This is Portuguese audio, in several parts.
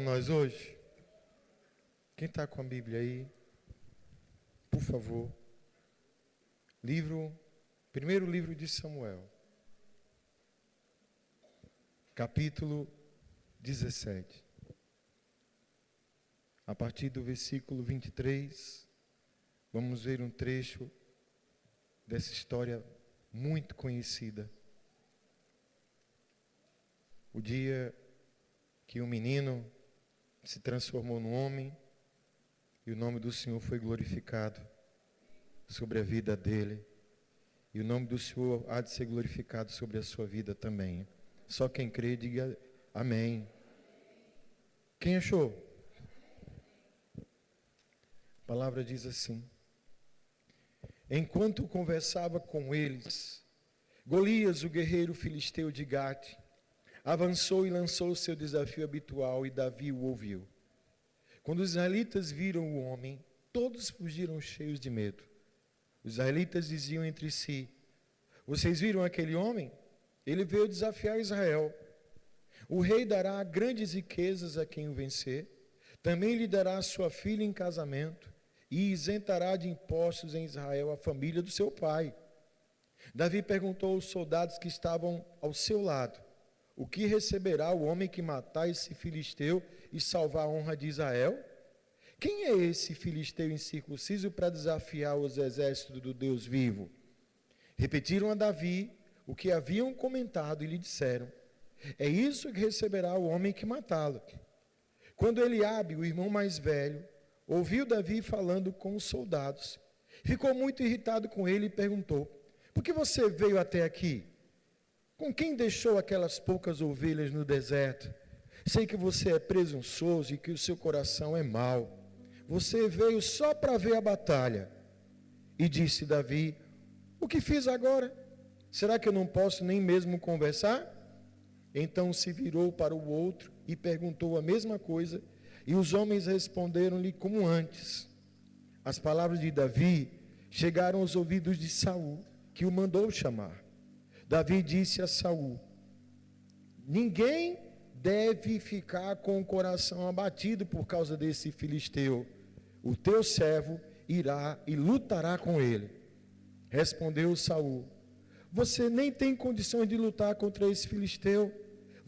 nós hoje? Quem está com a Bíblia aí? Por favor. Primeiro livro de Samuel. Capítulo 17. A partir do versículo 23, vamos ver um trecho dessa história muito conhecida. O dia que um menino se transformou num homem e o nome do Senhor foi glorificado sobre a vida dele. E o nome do Senhor há de ser glorificado sobre a sua vida também. Só quem crê, diga amém. Quem achou? A palavra diz assim: enquanto conversava com eles, Golias, o guerreiro filisteu de Gate, avançou e lançou o seu desafio habitual, e Davi o ouviu. Quando os israelitas viram o homem, todos fugiram cheios de medo. Os israelitas diziam entre si: vocês viram aquele homem? Ele veio desafiar Israel. O rei dará grandes riquezas a quem o vencer. Também lhe dará sua filha em casamento e isentará de impostos em Israel a família do seu pai. Davi perguntou aos soldados que estavam ao seu lado: o que receberá o homem que matar esse filisteu e salvar a honra de Israel? Quem é esse filisteu incircunciso para desafiar os exércitos do Deus vivo? Repetiram a Davi o que haviam comentado e lhe disseram: é isso que receberá o homem que matá-lo. Quando Eliabe, o irmão mais velho, ouviu Davi falando com os soldados, ficou muito irritado com ele e perguntou: por que você veio até aqui? Com quem deixou aquelas poucas ovelhas no deserto? Sei que você é presunçoso e que o seu coração é mau. Você veio só para ver a batalha. E disse Davi: o que fiz agora? Será que eu não posso nem mesmo conversar? Então se virou para o outro e perguntou a mesma coisa, e os homens responderam-lhe como antes. As palavras de Davi chegaram aos ouvidos de Saul, que o mandou chamar. Davi disse a Saul: ninguém deve ficar com o coração abatido por causa desse filisteu. O teu servo irá e lutará com ele. Respondeu Saul: você nem tem condições de lutar contra esse filisteu.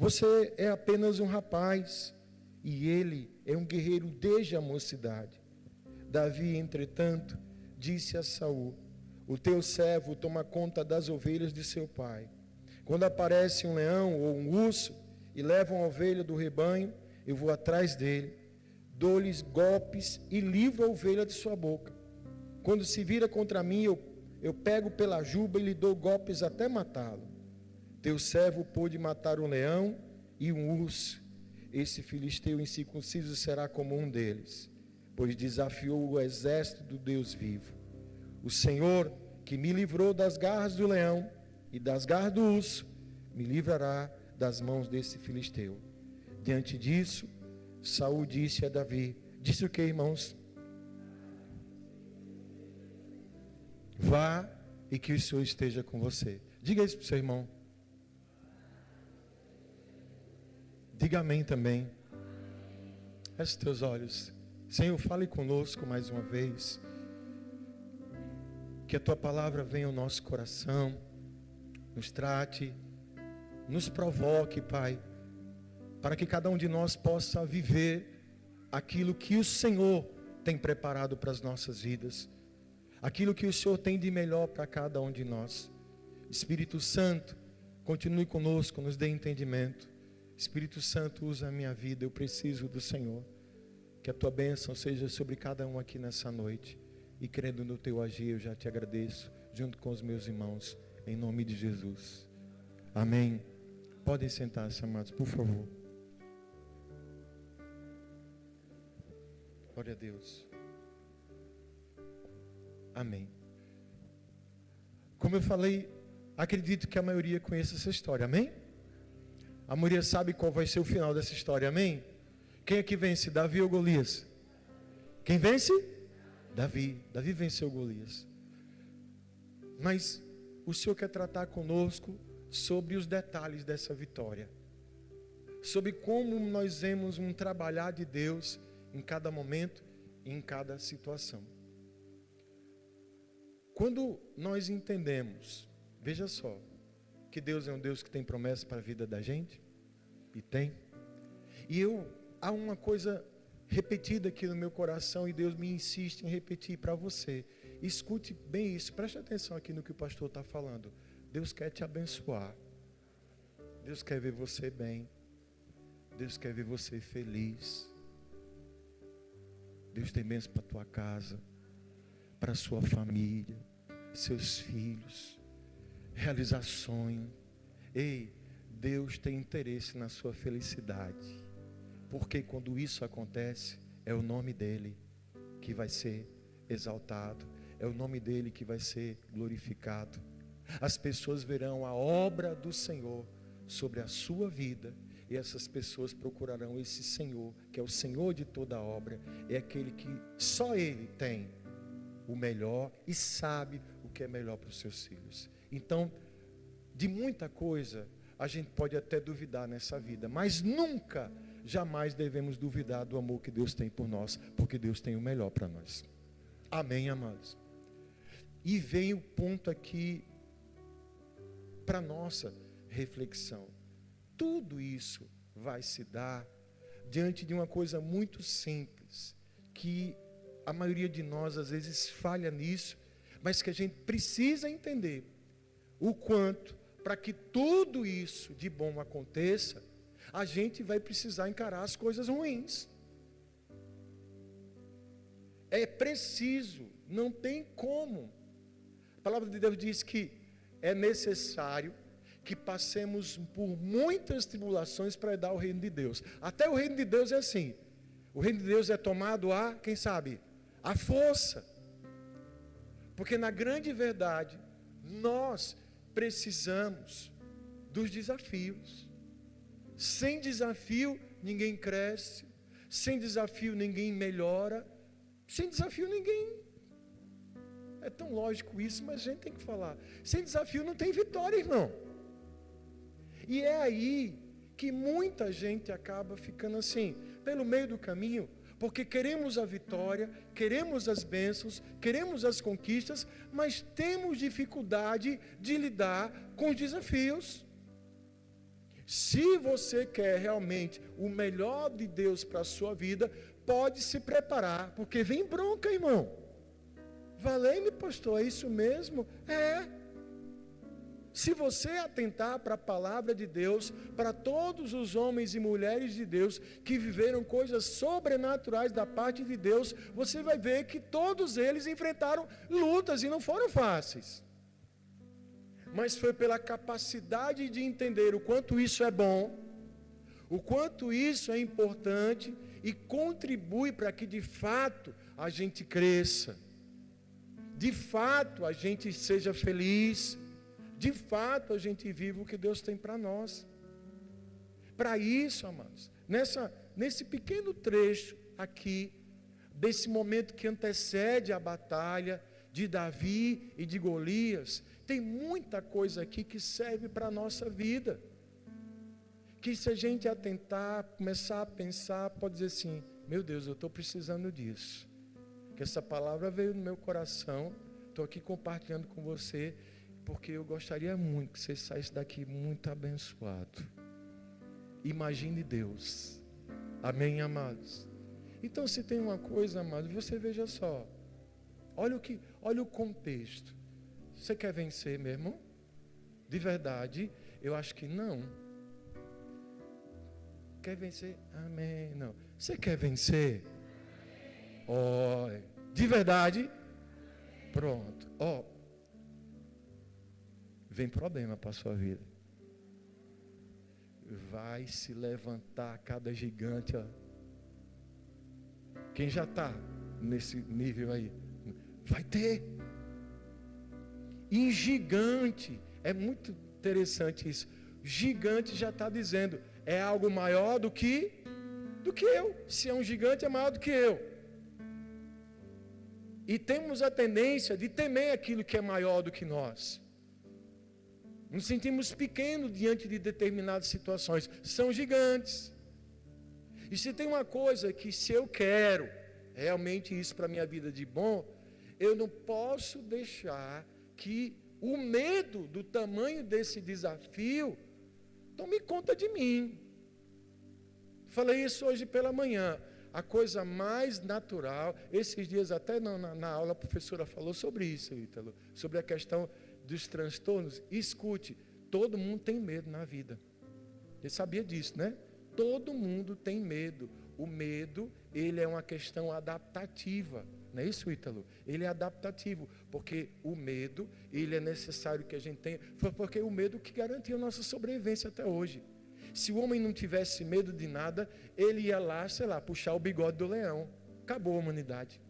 Você é apenas um rapaz, e ele é um guerreiro desde a mocidade. Davi, entretanto, disse a Saul: o teu servo toma conta das ovelhas de seu pai. Quando aparece um leão ou um urso e leva uma ovelha do rebanho, eu vou atrás dele, dou-lhes golpes e livro a ovelha de sua boca. Quando se vira contra mim, eu pego pela juba e lhe dou golpes até matá-lo. Teu servo pôde matar um leão e um urso. Esse filisteu incircunciso será como um deles, pois desafiou o exército do Deus vivo. O Senhor, que me livrou das garras do leão e das garras do urso, me livrará das mãos desse filisteu. Diante disso, Saul disse a Davi: disse o que, irmãos? Vá e que o Senhor esteja com você. Diga isso para o seu irmão. Diga amém também. Feche os teus olhos. Senhor, fale conosco mais uma vez. Que a tua palavra venha ao nosso coração, nos trate, nos provoque, Pai, para que cada um de nós possa viver aquilo que o Senhor tem preparado para as nossas vidas, aquilo que o Senhor tem de melhor para cada um de nós. Espírito Santo, continue conosco, nos dê entendimento. Espírito Santo, usa a minha vida, eu preciso do Senhor. Que a tua bênção seja sobre cada um aqui nessa noite. E crendo no teu agir, eu já te agradeço, junto com os meus irmãos, em nome de Jesus. Amém. Podem sentar-se, amados, por favor. Glória a Deus. Amém. Como eu falei, acredito que a maioria conhece essa história, amém? A maioria sabe qual vai ser o final dessa história, amém? Quem é que vence, Davi ou Golias? Quem vence? Davi. Davi venceu Golias. Mas o Senhor quer tratar conosco sobre os detalhes dessa vitória. sobre como nós vemos um trabalhar de Deus em cada momento e em cada situação. Quando nós entendemos, veja só, que Deus é um Deus que tem promessa para a vida da gente, e tem. E há uma coisa repetida aqui no meu coração, e Deus me insiste em repetir para você. Escute bem isso, preste atenção aqui no que o pastor está falando. Deus quer te abençoar. Deus quer ver você bem. Deus quer ver você feliz. Deus tem bênção para a tua casa, para a sua família, seus filhos, realizar sonho. Ei, Deus tem interesse na sua felicidade, porque quando isso acontece, é o nome dEle que vai ser exaltado, é o nome dEle que vai ser glorificado. As pessoas verão a obra do Senhor sobre a sua vida, e essas pessoas procurarão esse Senhor, que é o Senhor de toda a obra, é aquele que só Ele tem o melhor e sabe o que é melhor para os seus filhos. Então, de muita coisa, a gente pode até duvidar nessa vida, mas nunca, jamais devemos duvidar do amor que Deus tem por nós, porque Deus tem o melhor para nós. Amém, amados? E vem o ponto aqui para nossa reflexão. Tudo isso vai se dar diante de uma coisa muito simples, que a maioria de nós às vezes falha nisso, mas que a gente precisa entender o quanto, para que tudo isso de bom aconteça, a gente vai precisar encarar as coisas ruins. É preciso, não tem como. A palavra de Deus diz que é necessário que passemos por muitas tribulações para dar o reino de Deus. Até o reino de Deus é assim. O reino de Deus é tomado quem sabe, a força. Porque na grande verdade, nós precisamos dos desafios. Sem desafio, ninguém cresce. Sem desafio, ninguém melhora. Sem desafio, ninguém... É tão lógico isso, mas a gente tem que falar. Sem desafio não tem vitória, irmão. E é aí que muita gente acaba ficando assim, pelo meio do caminho, porque queremos a vitória, queremos as bênçãos, queremos as conquistas, mas temos dificuldade de lidar com os desafios. Se você quer realmente o melhor de Deus para a sua vida, pode se preparar, porque vem bronca, irmão. Valeu-me, pastor, é isso mesmo? É. Se você atentar para a palavra de Deus, para todos os homens e mulheres de Deus que viveram coisas sobrenaturais da parte de Deus, você vai ver que todos eles enfrentaram lutas e não foram fáceis. Mas foi pela capacidade de entender o quanto isso é bom, o quanto isso é importante e contribui para que de fato a gente cresça, de fato a gente seja feliz, de fato a gente vive o que Deus tem para nós. Para isso, amados, nesse pequeno trecho aqui, desse momento que antecede a batalha de Davi e de Golias, tem muita coisa aqui que serve para a nossa vida, que se a gente atentar, começar a pensar, pode dizer assim, meu Deus, eu estou precisando disso, que essa palavra veio no meu coração, estou aqui compartilhando com você, porque eu gostaria muito que você saísse daqui muito abençoado. Imagine Deus. Amém, amados? Então, se tem uma coisa, amados, você veja só. Olha o contexto. Você quer vencer, meu irmão? De verdade, eu acho que não. Quer vencer? Amém. Não. Você quer vencer? De verdade? Pronto. Vem problema para a sua vida. Vai se levantar cada gigante. Quem já está nesse nível aí? Vai ter. E gigante, é muito interessante isso. Gigante já está dizendo, é algo maior do que eu. Se é um gigante, é maior do que eu. E temos a tendência de temer aquilo que é maior do que nós. Nos sentimos pequenos diante de determinadas situações. São gigantes. E se tem uma coisa que, se eu quero realmente isso para a minha vida de bom, eu não posso deixar que o medo do tamanho desse desafio tome conta de mim. Falei isso hoje pela manhã. A coisa mais natural, esses dias até na aula a professora falou sobre isso, Ítalo, sobre a questão dos transtornos. Escute, todo mundo tem medo na vida. Você sabia disso, né? Todo mundo tem medo. O medo, ele é uma questão adaptativa. Não é isso, Ítalo? Ele é adaptativo, porque o medo, ele é necessário que a gente tenha. Foi porque o medo que garantiu a nossa sobrevivência até hoje. Se o homem não tivesse medo de nada, ele ia lá, sei lá, puxar o bigode do leão. Acabou a humanidade.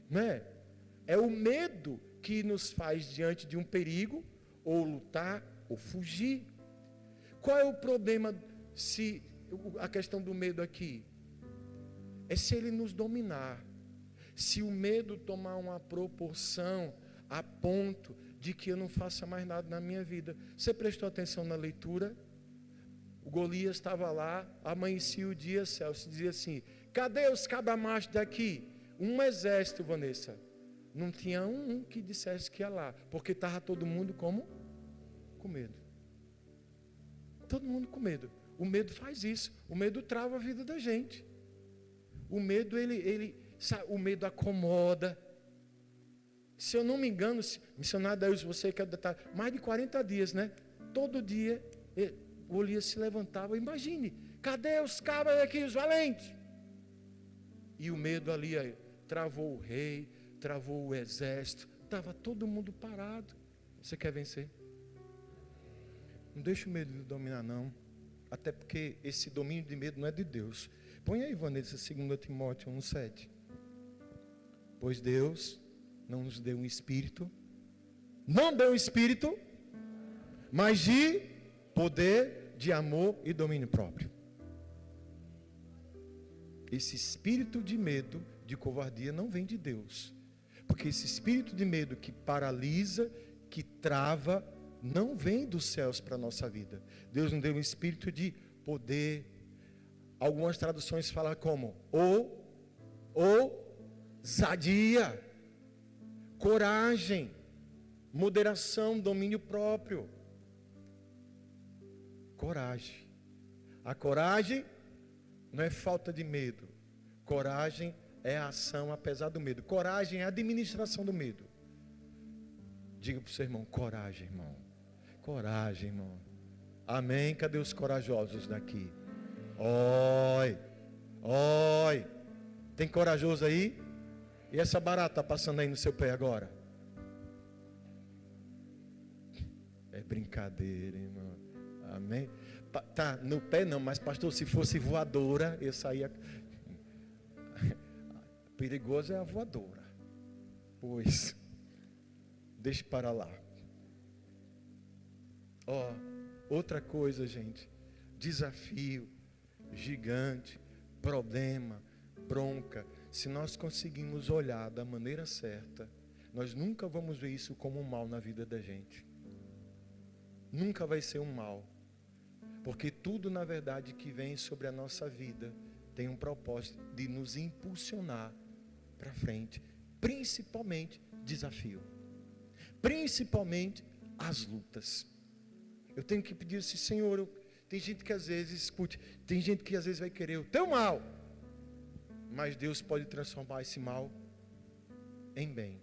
Não é? É o medo que nos faz diante de um perigo, ou lutar, ou fugir. Qual é o problema, a questão do medo aqui? É se ele nos dominar. Se o medo tomar uma proporção a ponto de que eu não faça mais nada na minha vida. Você prestou atenção na leitura? O Golias estava lá, amanhecia o dia, Celso, dizia assim: cadê os cabra-machos daqui? Um exército, Vanessa. Não tinha um que dissesse que ia lá, porque estava todo mundo como? Com medo. Todo mundo com medo. O medo faz isso. O medo trava a vida da gente. O medo, o medo acomoda. Se eu não me engano, missionário Deus, você quer detalhar, mais de 40 dias, né? Todo dia, o Golias se levantava. Imagine, cadê os cabras aqui, os valentes? E o medo ali travou o rei, travou o exército, estava todo mundo parado. Você quer vencer? Não deixa o medo de dominar, não. Até porque esse domínio de medo não é de Deus. Põe aí, Vanessa, 2 Timóteo 1,7. Pois Deus não nos deu um espírito, não deu um espírito, mas de poder, de amor e domínio próprio. Esse espírito de medo, de covardia, não vem de Deus. Porque esse espírito de medo que paralisa, que trava, não vem dos céus para a nossa vida. Deus nos deu um espírito de poder. Algumas traduções falam como ousadia, coragem, moderação, domínio próprio. Coragem. A coragem não é falta de medo. Coragem é a ação apesar do medo. Coragem é a administração do medo. Diga para o seu irmão: coragem, irmão. Coragem, irmão. Amém? Cadê os corajosos daqui? Oi. Tem corajoso aí? E essa barata passando aí no seu pé agora? É brincadeira, irmão. Amém? Tá, no pé não, mas pastor, se fosse voadora, eu saía. Perigoso é a voadora. Pois, deixe para lá. Outra coisa, gente. Desafio, gigante, problema, bronca. Se nós conseguirmos olhar da maneira certa, nós nunca vamos ver isso como um mal na vida da gente. Nunca vai ser um mal. Porque tudo, na verdade, que vem sobre a nossa vida tem um propósito de nos impulsionar para frente. Principalmente desafio. Principalmente as lutas. Eu tenho que pedir assim: Senhor, tem gente que às vezes, escute, tem gente que às vezes vai querer o teu mal. Mas Deus pode transformar esse mal em bem.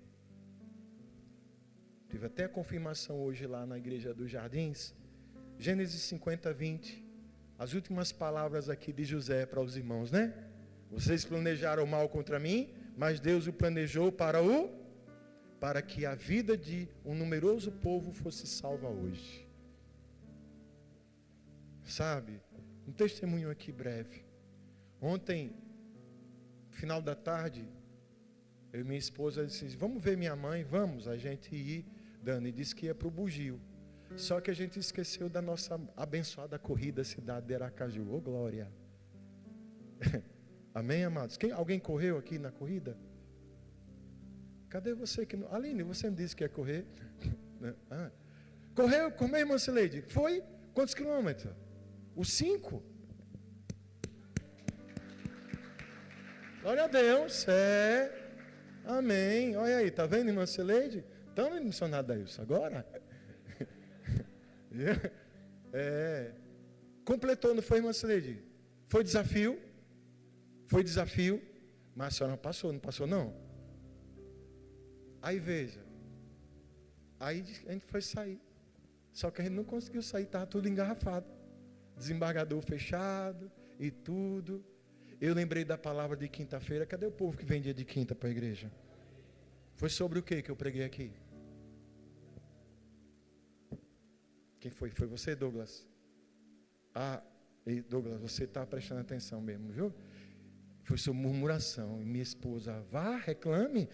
Tive até a confirmação hoje lá na igreja dos Jardins. Gênesis 50, 20. As últimas palavras aqui de José para os irmãos, né? Vocês planejaram o mal contra mim, mas Deus o planejou para que a vida de um numeroso povo fosse salva hoje. Sabe? Um testemunho aqui breve. Ontem, final da tarde, eu e minha esposa disse: vamos ver minha mãe? Vamos. A gente ir. Dani disse que ia para o Bugio. Só que a gente esqueceu da nossa abençoada corrida cidade de Aracaju. Ô glória. Amém, amados? Alguém correu aqui na corrida? Cadê você? Aline, você não disse que ia correr? Correu, como é, irmã Cileide? Foi? Quantos quilômetros? Os 5? Glória a Deus, amém. Olha aí, tá vendo, irmã Cileide? Estamos missionados a isso agora? Completou, não foi, irmã Cileide? Foi desafio, mas a senhora não passou não? Aí veja, aí a gente foi sair, só que a gente não conseguiu sair, estava tudo engarrafado, desembargador fechado e tudo. Eu lembrei da palavra de quinta-feira. Cadê o povo que vem dia de quinta para a igreja? Foi sobre o que eu preguei aqui? Quem foi? Foi você, Douglas? Douglas, você está prestando atenção mesmo, viu? Foi sobre murmuração. E minha esposa, vá, reclame.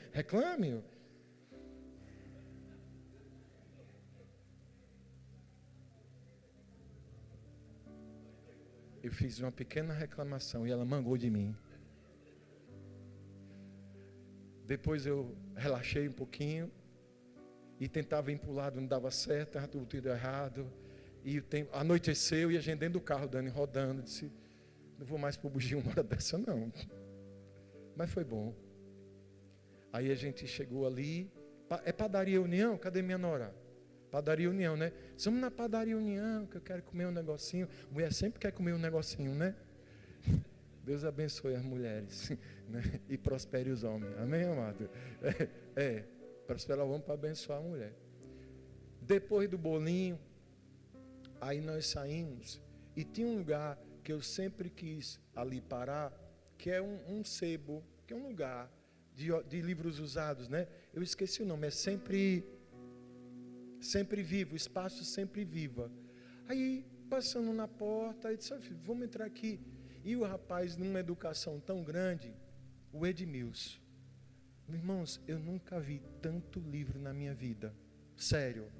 Eu fiz uma pequena reclamação e ela mangou de mim. Depois eu relaxei um pouquinho e tentava ir para o lado, não dava certo, estava tudo errado. E anoiteceu e a gente dentro do carro, Dani, rodando, disse, não vou mais para o bugio uma hora dessa não. Mas foi bom. Aí a gente chegou ali, é padaria União? Cadê minha nora? Padaria União, né? Vamos na padaria União, que eu quero comer um negocinho. Mulher sempre quer comer um negocinho, né? Deus abençoe as mulheres, né? E prospere os homens. Amém, amado? Prosperar o homem para abençoar a mulher. Depois do bolinho, aí nós saímos e tinha um lugar que eu sempre quis ali parar, que é um sebo, que é um lugar de livros usados, né? Eu esqueci o nome, é Sempre Vivo, Espaço Sempre Viva. Aí, passando na porta, eu disse, vamos entrar aqui. E o rapaz, numa educação tão grande, o Edmilson. Irmãos, eu nunca vi tanto livro na minha vida. Sério.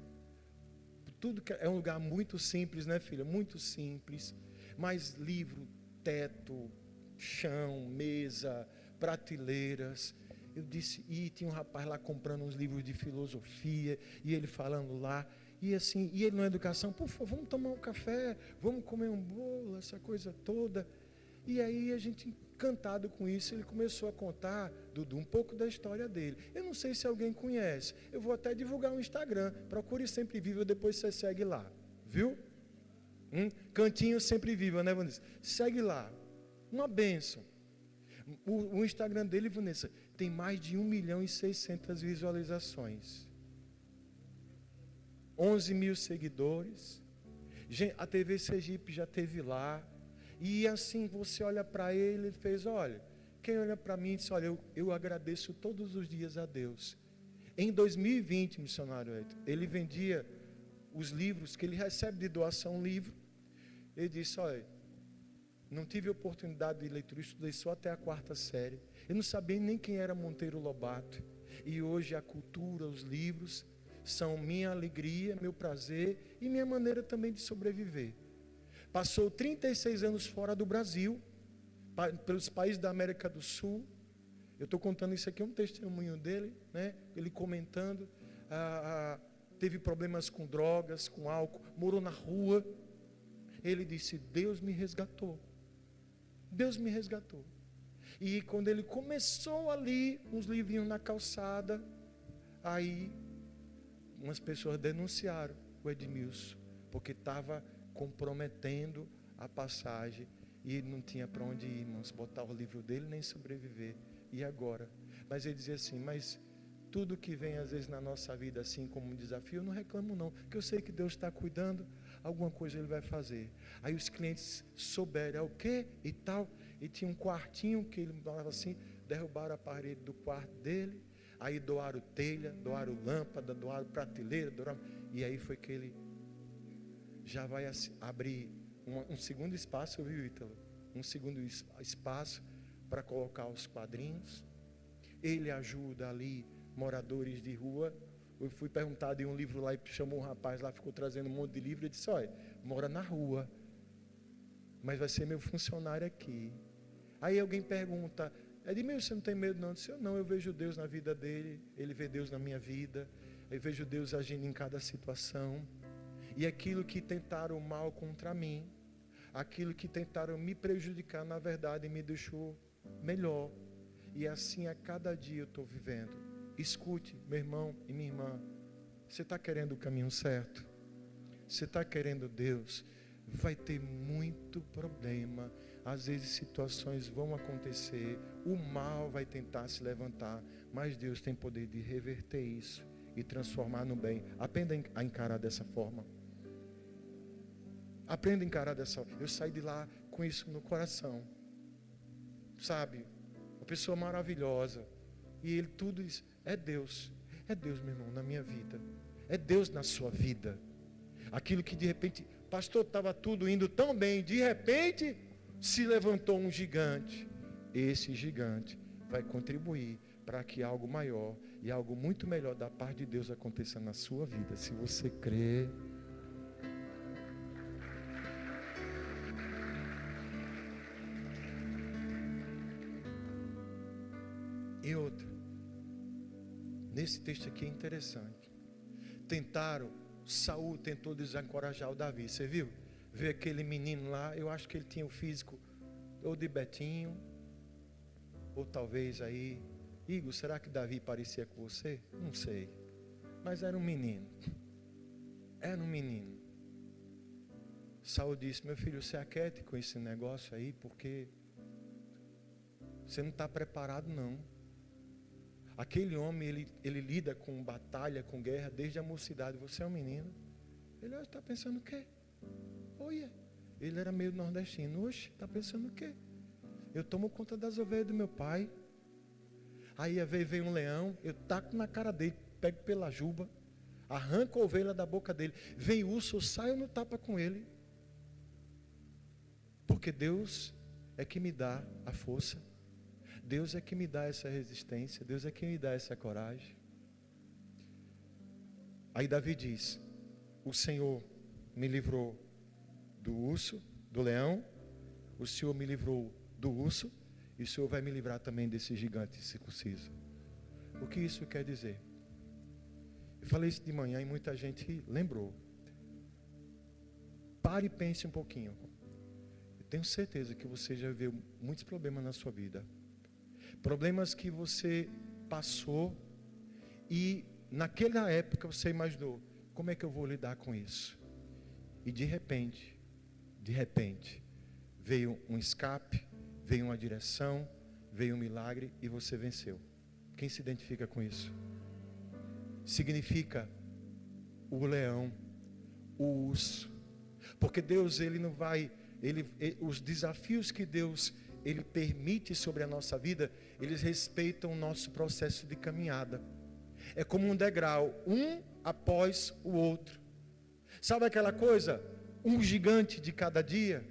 Tudo que é um lugar muito simples, né, filha? Muito simples. Mas livro, teto, chão, mesa, prateleiras. Eu disse, e tinha um rapaz lá comprando uns livros de filosofia, e ele falando lá, e assim, e ele na educação, por favor, vamos tomar um café, vamos comer um bolo, essa coisa toda. E aí a gente, encantado com isso, ele começou a contar, Dudu, um pouco da história dele. Eu não sei se alguém conhece, eu vou até divulgar um Instagram, procure Sempre Viva, depois você segue lá, viu? Cantinho Sempre Viva, né, Vanessa? Segue lá, uma bênção. O Instagram dele, Vanessa, tem mais de 1.600.000 visualizações. 11 mil seguidores. A TV Sergipe já teve lá. E assim, você olha para ele, ele fez, olha, quem olha para mim diz, olha, eu agradeço todos os dias a Deus. Em 2020, missionário Edson, ele vendia os livros que ele recebe de doação, livro. Ele disse, olha, não tive oportunidade de leitura, estudei só até a 4ª série. Eu não sabia nem quem era Monteiro Lobato. E hoje a cultura, os livros, são minha alegria, meu prazer e minha maneira também de sobreviver. Passou 36 anos fora do Brasil, pelos países da América do Sul. Eu estou contando isso aqui, é um testemunho dele, né? Ele comentando, teve problemas com drogas, com álcool, morou na rua. Ele disse, Deus me resgatou. Deus me resgatou. E quando ele começou ali, uns livrinhos na calçada, aí umas pessoas denunciaram o Edmilson, porque estava comprometendo a passagem e ele não tinha para onde ir, irmãos, botar o livro dele nem sobreviver. E agora? Mas ele dizia assim, mas tudo que vem às vezes na nossa vida assim como um desafio, eu não reclamo não, porque eu sei que Deus está cuidando, alguma coisa Ele vai fazer. Aí os clientes souberam, o quê? E tal, e tinha um quartinho que ele falava assim, derrubaram a parede do quarto dele, aí doaram telha, doaram lâmpada, doaram prateleira, e aí foi que ele já vai abrir um segundo espaço, viu, Ítalo? Um segundo espaço para colocar os quadrinhos. Ele ajuda ali moradores de rua. Eu fui perguntado em um livro lá e chamou um rapaz lá, ficou trazendo um monte de livro. Ele disse, olha, mora na rua, mas vai ser meu funcionário aqui. Aí alguém pergunta, Edmilson, você não tem medo não? Eu disse, não, eu vejo Deus na vida dele, ele vê Deus na minha vida, eu vejo Deus agindo em cada situação. E aquilo que tentaram mal contra mim, aquilo que tentaram me prejudicar, na verdade me deixou melhor. E assim a cada dia eu estou vivendo. Escute, meu irmão e minha irmã, você está querendo o caminho certo? Você está querendo Deus? Vai ter muito problema. Às vezes situações vão acontecer, o mal vai tentar se levantar, mas Deus tem poder de reverter isso e transformar no bem. Aprenda a encarar dessa forma. Aprenda a encarar dessa forma. Eu saí de lá com isso no coração. Sabe? Uma pessoa maravilhosa. E ele tudo isso. É Deus, meu irmão, na minha vida. É Deus na sua vida. Aquilo que de repente, pastor, estava tudo indo tão bem, de repente se levantou um gigante. Esse gigante vai contribuir para que algo maior e algo muito melhor da parte de Deus aconteça na sua vida. Se você crê. E outra, nesse texto aqui é interessante. Saul tentou desencorajar o Davi, você viu? Vê aquele menino lá, eu acho que ele tinha o físico ou de Betinho, ou talvez aí, Igor, será que Davi parecia com você? Não sei, mas era um menino. Saul disse, meu filho, se aquiete com esse negócio aí, porque você não está preparado não. Aquele homem, ele lida com batalha, com guerra, desde a mocidade. Você é um menino. Ele está pensando o quê? Olha, ele era meio nordestino. Oxe, está pensando o quê? Eu tomo conta das ovelhas do meu pai. Aí vem um leão, eu taco na cara dele, pego pela juba, arranco a ovelha da boca dele. Vem urso, eu saio no tapa com ele. Porque Deus é que me dá a força. Deus é que me dá essa resistência. Deus é que me dá essa coragem. Aí Davi diz, o Senhor me livrou do urso, do leão. O Senhor me livrou do urso. E o Senhor vai me livrar também desse gigante circunciso. O que isso quer dizer? Eu falei isso de manhã e muita gente lembrou. Pare e pense um pouquinho. Eu tenho certeza que você já viveu muitos problemas na sua vida. Problemas que você passou e naquela época você imaginou, como é que eu vou lidar com isso? E de repente, veio um escape, veio uma direção, veio um milagre e você venceu. Quem se identifica com isso? Significa o leão, o urso. Porque Deus, Ele não vai, os desafios que Deus Ele permite sobre a nossa vida, eles respeitam o nosso processo de caminhada. É como um degrau, um após o outro. Sabe aquela coisa? Um gigante de cada dia,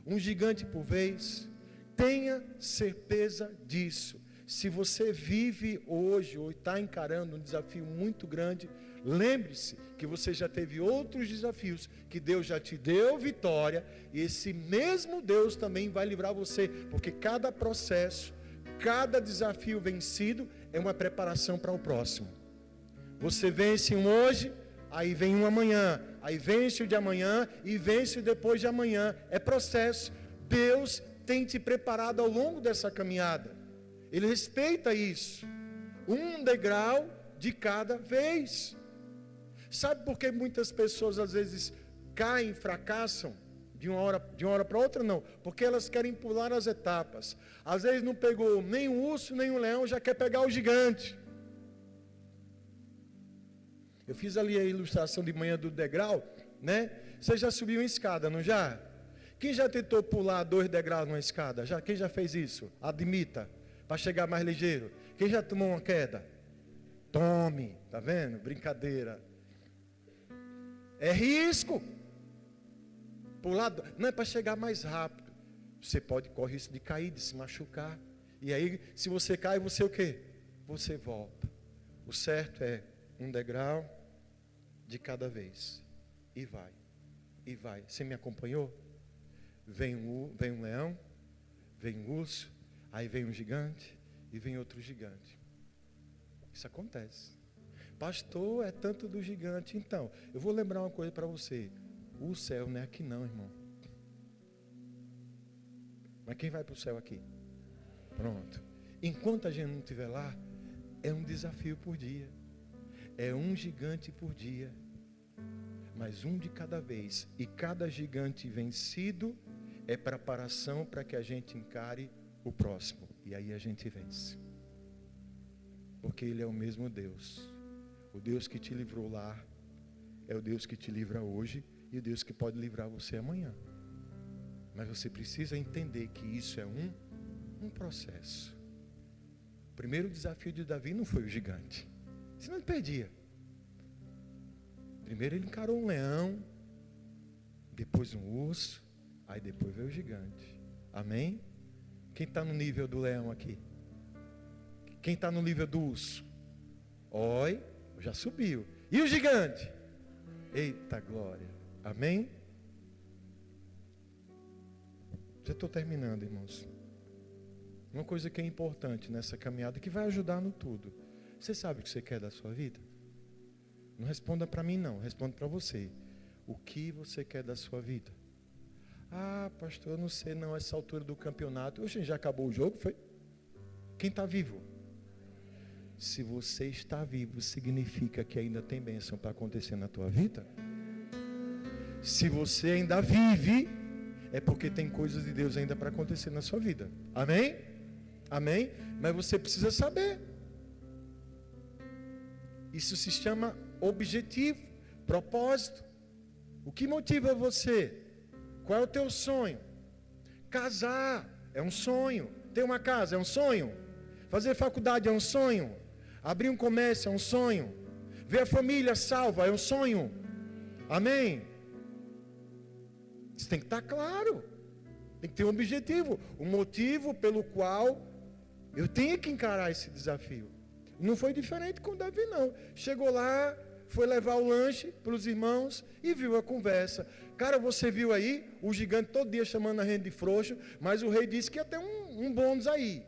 um gigante por vez. Tenha certeza disso. Se você vive hoje ou está encarando um desafio muito grande, lembre-se que você já teve outros desafios, que Deus já te deu vitória, e esse mesmo Deus também vai livrar você, porque cada processo, cada desafio vencido é uma preparação para o próximo. Você vence um hoje, aí vem um amanhã, aí vence o de amanhã e vence o depois de amanhã. É processo. Deus tem te preparado ao longo dessa caminhada. Ele respeita isso. Um degrau de cada vez. Sabe por que muitas pessoas às vezes caem, fracassam de uma hora para outra? Não, porque elas querem pular as etapas. Às vezes não pegou nem um urso, nem um leão, já quer pegar o gigante. Eu fiz ali a ilustração de manhã do degrau, né? Você já subiu em escada, não já? Quem já tentou pular 2 degraus numa escada? Quem já fez isso? Admita, para chegar mais ligeiro. Quem já tomou uma queda? Tome, tá vendo? Brincadeira. É risco. Pular, não é para chegar mais rápido. Você corre risco de cair, de se machucar. E aí, se você cai, você o quê? Você volta. O certo é um degrau de cada vez. E vai. E vai. Você me acompanhou? Vem um leão, vem um urso, aí vem um gigante e vem outro gigante. Isso acontece. Pastor, é tanto do gigante. Então, eu vou lembrar uma coisa para você. O céu não é aqui não, irmão. Mas quem vai para o céu aqui? Pronto. Enquanto a gente não estiver lá, é um desafio por dia. É um gigante por dia. Mas um de cada vez. E cada gigante vencido é preparação para que a gente encare o próximo. E aí a gente vence. Porque Ele é o mesmo Deus. O Deus que te livrou lá é o Deus que te livra hoje e o Deus que pode livrar você amanhã. Mas você precisa entender que isso é um processo. O primeiro desafio de Davi não foi o gigante. Senão ele perdia. Primeiro ele encarou um leão, depois um urso, aí depois veio o gigante. Amém? Quem está no nível do leão aqui? Quem está no nível do urso? Oi, já subiu. E o gigante? Eita glória. Amém? Já estou terminando, irmãos. Uma coisa que é importante nessa caminhada, que vai ajudar no tudo. Você sabe o que você quer da sua vida? Não responda para mim não, responda para você. O que você quer da sua vida? Ah, pastor, eu não sei não, essa altura do campeonato. Oxe, já acabou o jogo, foi? Quem está vivo? Se você está vivo, significa que ainda tem bênção para acontecer na tua vida? Se você ainda vive, é porque tem coisas de Deus ainda para acontecer na sua vida. Amém? Amém? Mas você precisa saber. Isso se chama objetivo, propósito. O que motiva você? Qual é o teu sonho? Casar é um sonho. Ter uma casa é um sonho. Fazer faculdade é um sonho. Abrir um comércio é um sonho. Ver a família salva é um sonho. Amém? Isso tem que estar claro. Tem que ter um objetivo. Um motivo pelo qual eu tenho que encarar esse desafio. Não foi diferente com Davi não. Chegou lá, foi levar o lanche para os irmãos e viu a conversa. Cara, você viu aí o gigante todo dia chamando a gente de frouxo, mas o rei disse que ia ter um bônus aí.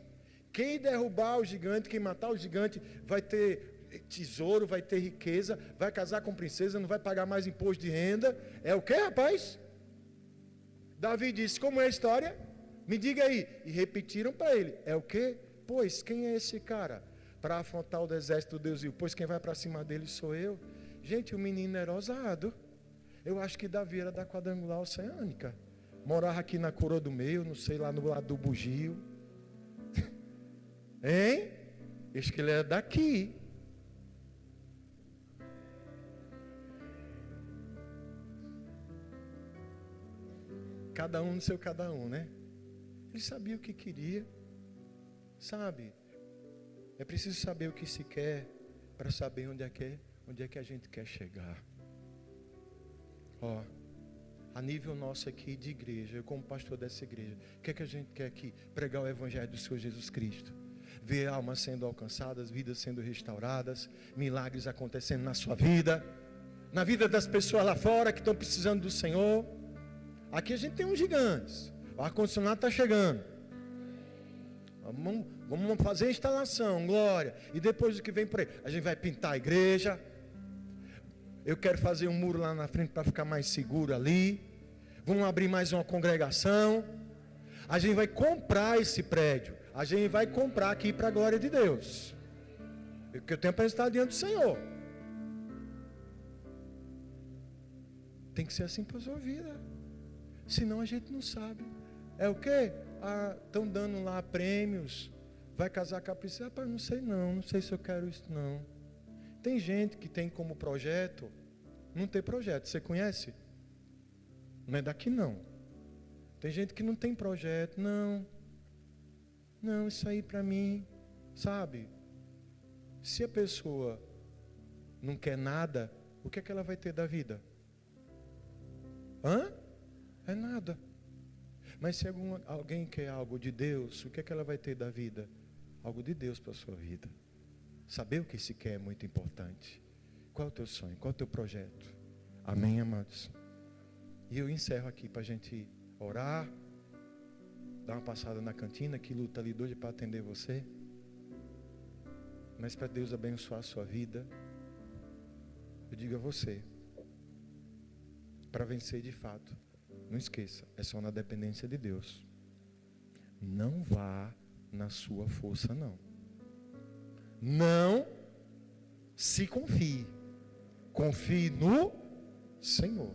Quem derrubar o gigante, quem matar o gigante, vai ter tesouro, vai ter riqueza, vai casar com princesa, não vai pagar mais imposto de renda. É o que, rapaz? Davi disse, como é a história? Me diga aí. E repetiram para ele, é o que? Pois, quem é esse cara? Para afrontar o exército do Deus vivo. Pois quem vai para cima dele sou eu. Gente, o menino era ousado. Eu acho que Davi era da quadrangular oceânica. Morava aqui na coroa do meio, não sei, lá no lado do bugio. Hein? Acho que ele era daqui. Cada um no seu cada um, né? Ele sabia o que queria. Sabe? É preciso saber o que se quer para saber onde é que a gente quer chegar. Ó, a nível nosso aqui de igreja, eu como pastor dessa igreja, o que é que a gente quer aqui? Pregar o evangelho do Senhor Jesus Cristo. Ver almas sendo alcançadas, vidas sendo restauradas, milagres acontecendo na sua vida, na vida das pessoas lá fora que estão precisando do Senhor. Aqui a gente tem uns gigantes. O ar-condicionado está chegando. Vamos fazer a instalação, glória. E depois do que vem por aí, a gente vai pintar a igreja. Eu quero fazer um muro lá na frente para ficar mais seguro ali. Vamos abrir mais uma congregação. A gente vai comprar esse prédio. A gente vai comprar aqui para a glória de Deus. Porque eu tenho para estar diante do Senhor. Tem que ser assim para a sua vida. Senão a gente não sabe. É o quê? Estão dando lá prêmios. Vai casar com a princesa? Rapaz, não sei se eu quero isso não. Tem gente que tem como projeto não ter projeto. Você conhece? Não é daqui não. Tem gente que não tem projeto. Não, isso aí para mim, sabe? Se a pessoa não quer nada, o que é que ela vai ter da vida? É nada. Mas se alguém quer algo de Deus, o que é que ela vai ter da vida? Algo de Deus para a sua vida. Saber o que se quer é muito importante. Qual é o teu sonho? Qual é o teu projeto? Amém, amados? E eu encerro aqui para a gente orar. Dar uma passada na cantina, que luta ali doido para atender você. Mas para Deus abençoar a sua vida. eu digo a você, para vencer de fato, não esqueça, é só na dependência de Deus. Não vá na sua força, não. Não se confie. Confie no Senhor.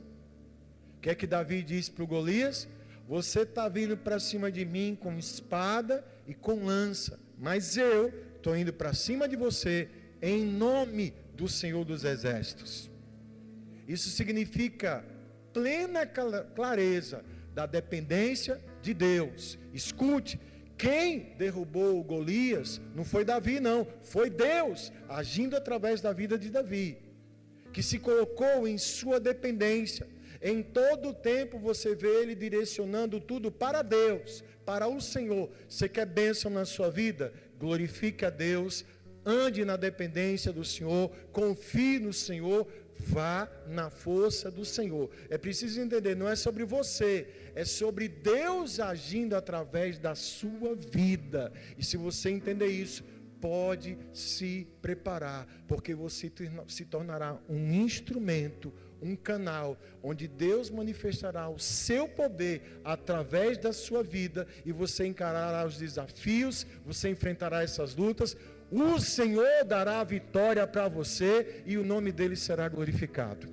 O que é que Davi disse para o Golias? Você está vindo para cima de mim com espada e com lança, mas eu estou indo para cima de você em nome do Senhor dos Exércitos. Isso significa plena clareza da dependência de Deus. Escute, quem derrubou o Golias não foi Davi, não, foi Deus agindo através da vida de Davi, que se colocou em sua dependência. Em todo o tempo você vê ele direcionando tudo para Deus, para o Senhor. Você quer bênção na sua vida? Glorifique a Deus, ande na dependência do Senhor, confie no Senhor, vá na força do Senhor. É preciso entender, não é sobre você, é sobre Deus agindo através da sua vida. E se você entender isso, pode se preparar, porque você se tornará um instrumento, um canal, onde Deus manifestará o seu poder através da sua vida, e você encarará os desafios, você enfrentará essas lutas, o Senhor dará a vitória para você, e o nome dele será glorificado.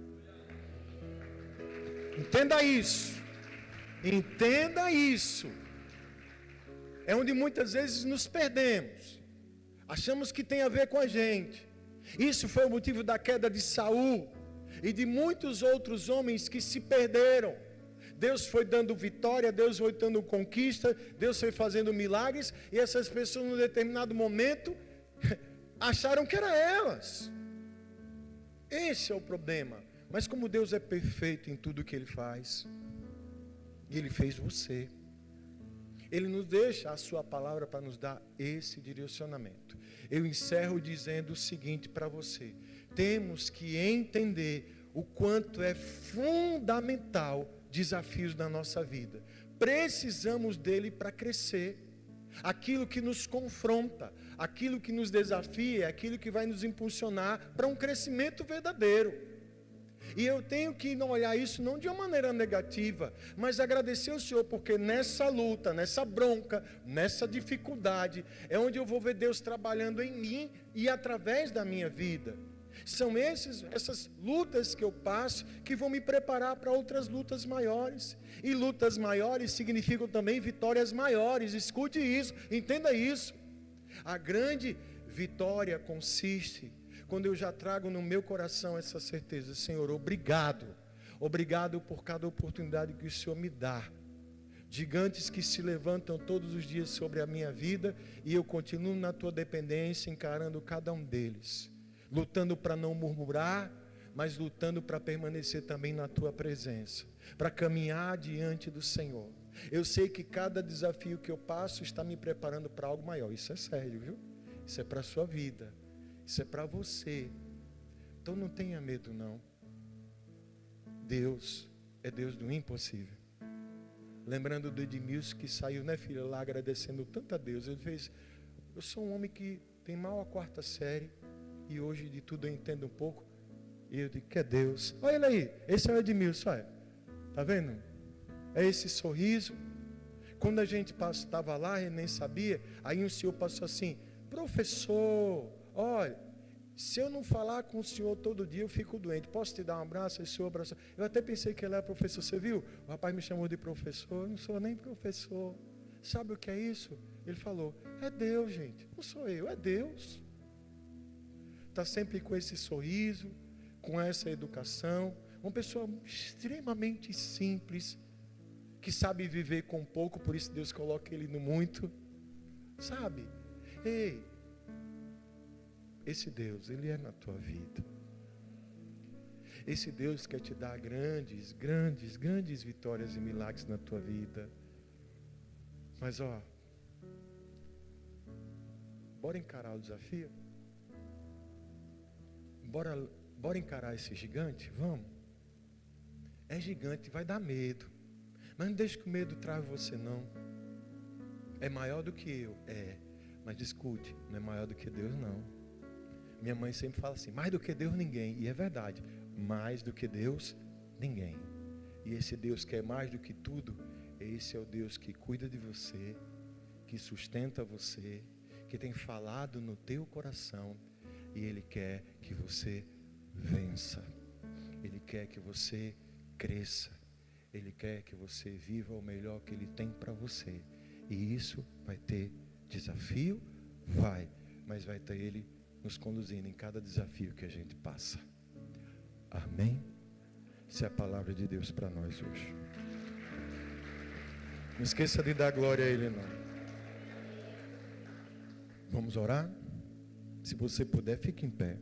Entenda isso, entenda isso. É onde muitas vezes nos perdemos, achamos que tem a ver com a gente. Isso foi o motivo da queda de Saul e de muitos outros homens que se perderam. Deus foi dando vitória, Deus foi dando conquista, Deus foi fazendo milagres, e essas pessoas, num determinado momento, acharam que era elas. Esse é o problema. Mas como Deus é perfeito em tudo que Ele faz, e Ele fez você, Ele nos deixa a sua palavra para nos dar esse direcionamento. Eu encerro dizendo o seguinte para você: temos que entender o quanto é fundamental desafios na nossa vida. Precisamos dele para crescer. Aquilo que nos confronta, aquilo que nos desafia, aquilo que vai nos impulsionar para um crescimento verdadeiro. E eu tenho que não olhar isso não de uma maneira negativa, mas agradecer ao Senhor, porque nessa luta, nessa bronca, nessa dificuldade, é onde eu vou ver Deus trabalhando em mim e através da minha vida. São essas lutas que eu passo que vão me preparar para outras lutas maiores. E lutas maiores significam também vitórias maiores. Escute isso, entenda isso. A grande vitória consiste quando eu já trago no meu coração essa certeza: Senhor, obrigado. Obrigado por cada oportunidade que o Senhor me dá. Gigantes que se levantam todos os dias sobre a minha vida, e eu continuo na tua dependência, encarando cada um deles. Lutando para não murmurar, mas lutando para permanecer também na tua presença, para caminhar diante do Senhor. Eu sei que cada desafio que eu passo está me preparando para algo maior. Isso é sério, viu? Isso é para a sua vida, isso é para você. Então não tenha medo, não. Deus é Deus do impossível. Lembrando do Edmilson que saiu, né, filha, lá agradecendo tanto a Deus. Ele fez: eu sou um homem que tem mal a 4ª série, e hoje de tudo eu entendo um pouco. E eu digo: que é Deus. Olha ele aí, esse é o Edmilson, olha. Está vendo? É esse sorriso. Quando a gente estava lá e nem sabia, aí o senhor passou assim: professor, olha, se eu não falar com o senhor todo dia eu fico doente, posso te dar um abraço? Aí o senhor abraçou. Eu até pensei que ele era professor. Você viu? O rapaz me chamou de professor. Eu não sou nem professor. Sabe o que é isso? Ele falou: é Deus, gente, não sou eu, é Deus. Está sempre com esse sorriso, com essa educação, uma pessoa extremamente simples, que sabe viver com pouco, por isso Deus coloca ele no muito, sabe? Ei, esse Deus, Ele é na tua vida. Esse Deus quer te dar grandes, grandes, grandes vitórias e milagres na tua vida. Mas bora encarar o desafio? Bora encarar esse gigante? Vamos. É gigante, vai dar medo. Mas não deixe que o medo trave você, não. É maior do que eu? É. Mas escute, não é maior do que Deus, não. Minha mãe sempre fala assim, mais do que Deus ninguém. E é verdade, mais do que Deus ninguém. E esse Deus que é mais do que tudo, esse é o Deus que cuida de você, que sustenta você, que tem falado no teu coração. E Ele quer que você vença. Ele quer que você cresça. Ele quer que você viva o melhor que Ele tem para você. E isso vai ter desafio? Vai. Mas vai ter Ele nos conduzindo em cada desafio que a gente passa. Amém? Essa é a palavra de Deus para nós hoje. Não esqueça de dar glória a Ele, não. Vamos orar? Se você puder, fique em pé.